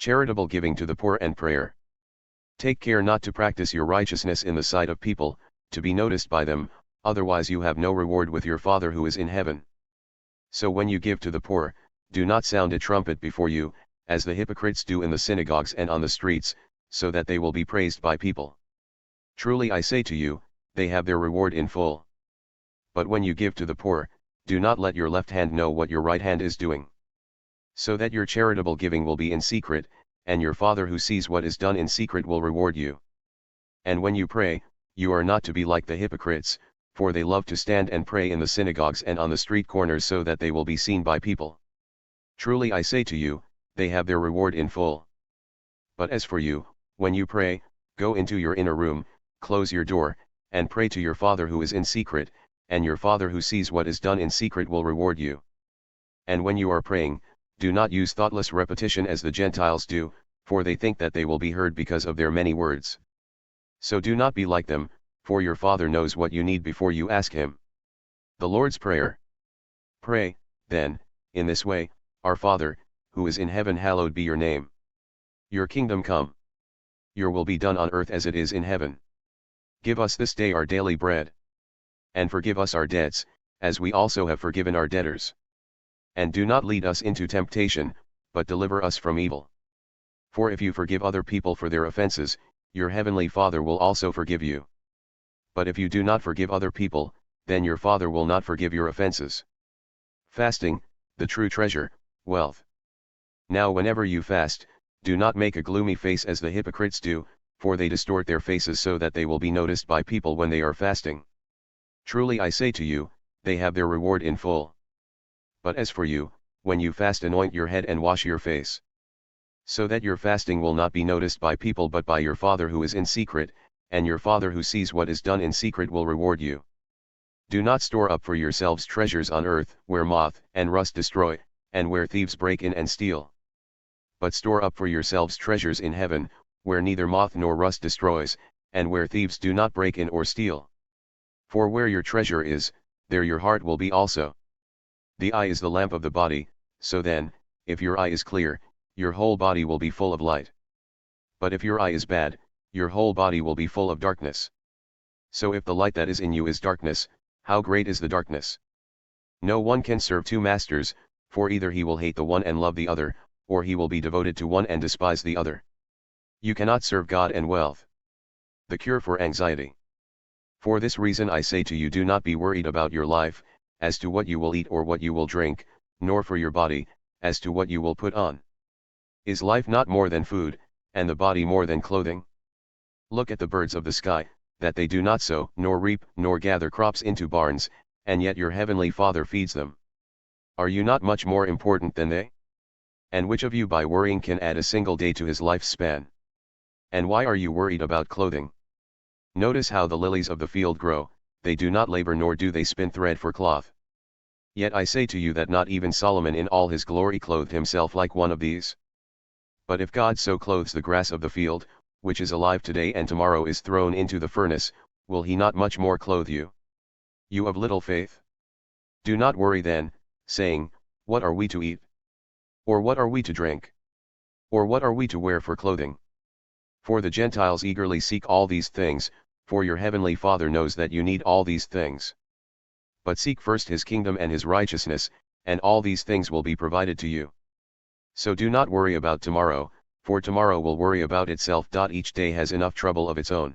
Charitable giving to the poor and prayer. Take care not to practice your righteousness in the sight of people, to be noticed by them, otherwise you have no reward with your Father who is in heaven. So when you give to the poor, do not sound a trumpet before you, as the hypocrites do in the synagogues and on the streets, so that they will be praised by people. Truly I say to you, they have their reward in full. But when you give to the poor, do not let your left hand know what your right hand is doing, so that your charitable giving will be in secret, and your Father who sees what is done in secret will reward you. And when you pray, you are not to be like the hypocrites, for they love to stand and pray in the synagogues and on the street corners so that they will be seen by people. Truly I say to you, they have their reward in full. But as for you, when you pray, go into your inner room, close your door, and pray to your Father who is in secret, and your Father who sees what is done in secret will reward you. And when you are praying, do not use thoughtless repetition as the Gentiles do, for they think that they will be heard because of their many words. So do not be like them, for your Father knows what you need before you ask Him. The Lord's Prayer. Pray, then, in this way, Our Father, who is in heaven, hallowed be your name. Your kingdom come. Your will be done on earth as it is in heaven. Give us this day our daily bread. And forgive us our debts, as we also have forgiven our debtors. And do not lead us into temptation, but deliver us from evil. For if you forgive other people for their offenses, your heavenly Father will also forgive you. But if you do not forgive other people, then your Father will not forgive your offenses. Fasting, the true treasure, wealth. Now whenever you fast, do not make a gloomy face as the hypocrites do, for they distort their faces so that they will be noticed by people when they are fasting. Truly I say to you, they have their reward in full. But as for you, when you fast, anoint your head and wash your face, so that your fasting will not be noticed by people but by your Father who is in secret, and your Father who sees what is done in secret will reward you. Do not store up for yourselves treasures on earth, where moth and rust destroy, and where thieves break in and steal. But store up for yourselves treasures in heaven, where neither moth nor rust destroys, and where thieves do not break in or steal. For where your treasure is, there your heart will be also. The eye is the lamp of the body, so then, if your eye is clear, your whole body will be full of light. But if your eye is bad, your whole body will be full of darkness. So if the light that is in you is darkness, how great is the darkness? No one can serve two masters, for either he will hate the one and love the other, or he will be devoted to one and despise the other. You cannot serve God and wealth. The cure for anxiety. For this reason I say to you, do not be worried about your life, as to what you will eat or what you will drink, nor for your body, as to what you will put on. Is life not more than food, and the body more than clothing? Look at the birds of the sky, that they do not sow, nor reap, nor gather crops into barns, and yet your heavenly Father feeds them. Are you not much more important than they? And which of you by worrying can add a single day to his lifespan? And why are you worried about clothing? Notice how the lilies of the field grow, they do not labor nor do they spin thread for cloth. Yet I say to you that not even Solomon in all his glory clothed himself like one of these. But if God so clothes the grass of the field, which is alive today and tomorrow is thrown into the furnace, will he not much more clothe you? You of little faith? Do not worry then, saying, what are we to eat? Or what are we to drink? Or what are we to wear for clothing? For the Gentiles eagerly seek all these things, for your heavenly Father knows that you need all these things. But seek first his kingdom and his righteousness, and all these things will be provided to you. So do not worry about tomorrow, for tomorrow will worry about itself. Each day has enough trouble of its own.